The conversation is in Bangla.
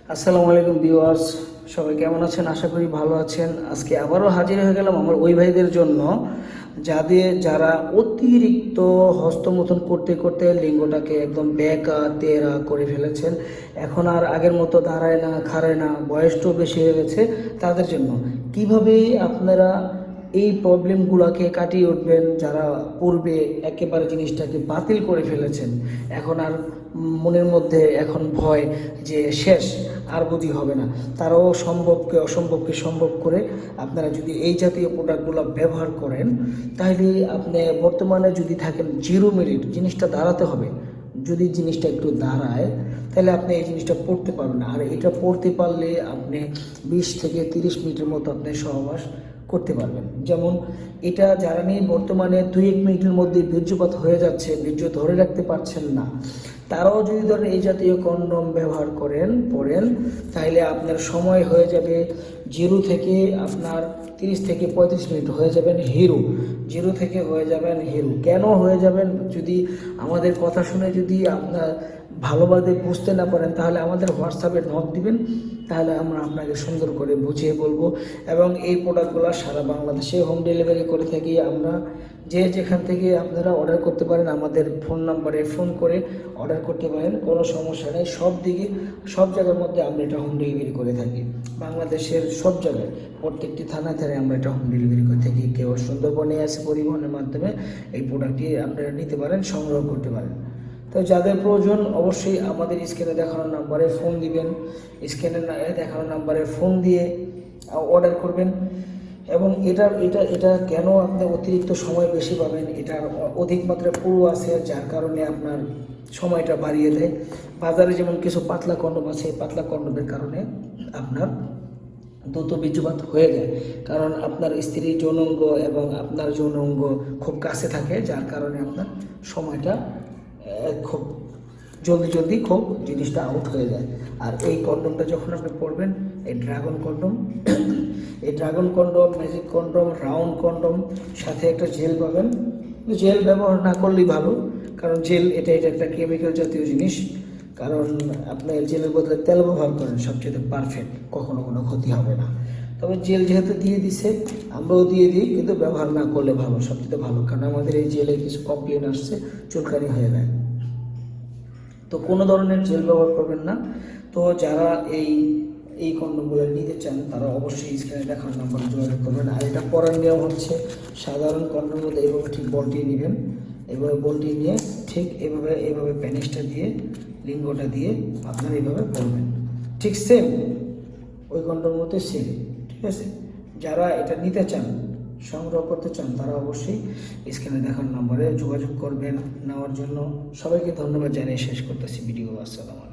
আসসালামু আলাইকুম ভিউয়ার্স, সবাই কেমন আছেন? আশা করি ভালো আছেন। আজকে আবারও হাজির হয়ে গেলাম আমার ওই ভাইদের জন্য যারা অতিরিক্ত হস্তমৈথুন করতে করতে লিঙ্গটাকে একদম বেঁকা তেরা করে ফেলেছেন। এখন আর আগের মতো দাঁড়ায় না, খাড়ায় না, বয়সটাও বেশি হয়ে গেছে। তাদের জন্য কিভাবে আপনারা এই প্রবলেমগুলোকে কাটিয়ে উঠবেন, যারা পূর্বে একেবারে জিনিসটাকে বাতিল করে ফেলেছেন, এখন আর মনের মধ্যে এখন ভয় যে শেষ, আর বুঝি হবে না, তারাও সম্ভবকে অসম্ভবকে সম্ভব করে আপনারা যদি এই জাতীয় প্রোডাক্টগুলো ব্যবহার করেন, তাহলে আপনি বর্তমানে যদি থাকেন 0 মিনিট, জিনিসটা দাঁড়াতে হবে। যদি জিনিসটা একটু দাঁড়ায় তাহলে আপনি এই জিনিসটা পড়তে পারবেন। আর এটা পড়তে পারলে আপনি 20 থেকে 30 মিনিটের মতো আপনি সহবাস করতে পারবেন। যেমন এটা যারা নিয়ে বর্তমানে 2-1 মিনিটের মধ্যে বীর্যপাত হয়ে যাচ্ছে, বীর্য ধরে রাখতে পারছেন না, তারাও যদি ধরেন এই জাতীয় কন্ডম ব্যবহার পড়েন, তাহলে আপনার সময় হয়ে যাবে 0 থেকে আপনার 30 থেকে 35 মিনিট হয়ে যাবেন হিরো। 0 থেকে হয়ে যাবেন হিরো। কেন হয়ে যাবেন? যদি আমাদের কথা শুনে যদি আপনার ভালোভাবে বুঝতে না পারেন, তাহলে আমাদের হোয়াটসঅ্যাপে নক দিবেন, তাহলে আমরা আপনাকে সুন্দর করে বুঝিয়ে বলবো। এবং এই প্রোডাক্টগুলো সারা বাংলাদেশে হোম ডেলিভারি করে থাকি আমরা। যেখান থেকে আপনারা অর্ডার করতে পারেন, আমাদের ফোন নাম্বারে ফোন করে অর্ডার করতে পারেন, কোনো সমস্যা নেই। সব জায়গার মধ্যে আমরা এটা হোম ডেলিভারি করে থাকি। বাংলাদেশের সব জায়গায় প্রত্যেকটি থানায় আমরা এটা হোম ডেলিভারি করে থাকি। কেউ সুন্দরবনে আসে পরিবহনের মাধ্যমে এই প্রোডাক্টটি আপনারা নিতে পারেন, সংগ্রহ করতে পারেন। তো যাদের প্রয়োজন অবশ্যই আমাদের স্ক্রিনে দেখানো নাম্বারে ফোন দিবেন, স্ক্রিনে দেখানো নাম্বারে ফোন দিয়ে অর্ডার করবেন। এবং এটা কেন আপনি অতিরিক্ত সময় বেশি পাবেন, এটার অধিক মাত্রায় পুরো আছে, যার কারণে আপনার সময়টা বাড়িয়ে দেয়। বাজারে যেমন কিছু পাতলা কন্ডম আছে, পাতলা কন্ডমের কারণে আপনার দ্রুত বীর্যপাত হয়ে যায়, কারণ আপনার স্ত্রীর যৌনাঙ্গ এবং আপনার যৌনাঙ্গ খুব কাছে থাকে, যার কারণে আপনার সময়টা খুব জলদি খুব জিনিসটা আউট হয়ে যায়। আর এই কন্ডমটা যখন আপনি পরবেন, এই ড্রাগন কন্ডম এই dragon condom, magic condom, round condom, সাথে একটা জেল পাবেন। জেল ব্যবহার না করলেই ভালো, কারণ জেল এটা একটা কেমিক্যাল জাতীয় জিনিস। কারণ আপনি জেলের বদলে তেল ব্যবহার করেন, সবচেয়ে পারফেক্ট, কখনো কোনো ক্ষতি হবে না। তবে জেল যেহেতু দিয়ে দিছে, আমরাও দিয়ে দিই, কিন্তু ব্যবহার না করলে ভালো, সবচেয়ে ভালো। কারণ আমাদের এই জেলে কিছু কমপ্লেন আসছে, চুলকানি হয়ে যায়। তো কোনো ধরনের জেল ব্যবহার করবেন না। তো যারা এই কন্ডমগুলো নিতে চান, তারা অবশ্যই স্ক্রিনে দেখার নাম্বারে যোগাযোগ করবেন। আর এটা পরার নিয়ম হচ্ছে, সাধারণ কন্ডমের মধ্যে এইভাবে ঠিক বলটিয়ে নেবেন, এইভাবে বলটিয়ে নিয়ে ঠিক এইভাবে প্যানিসটা দিয়ে, লিঙ্গটা দিয়ে আপনারা এইভাবে পরবেন, ঠিক সেম ওই কন্ডমের মধ্যে সেম। ঠিক আছে? যারা এটা নিতে চান, সংগ্রহ করতে চান, তারা অবশ্যই স্ক্রিনে দেখার নম্বরে যোগাযোগ করবেন নেওয়ার জন্য। সবাইকে ধন্যবাদ জানিয়ে শেষ করতেছি ভিডিও। আসসালামু আলাইকুম।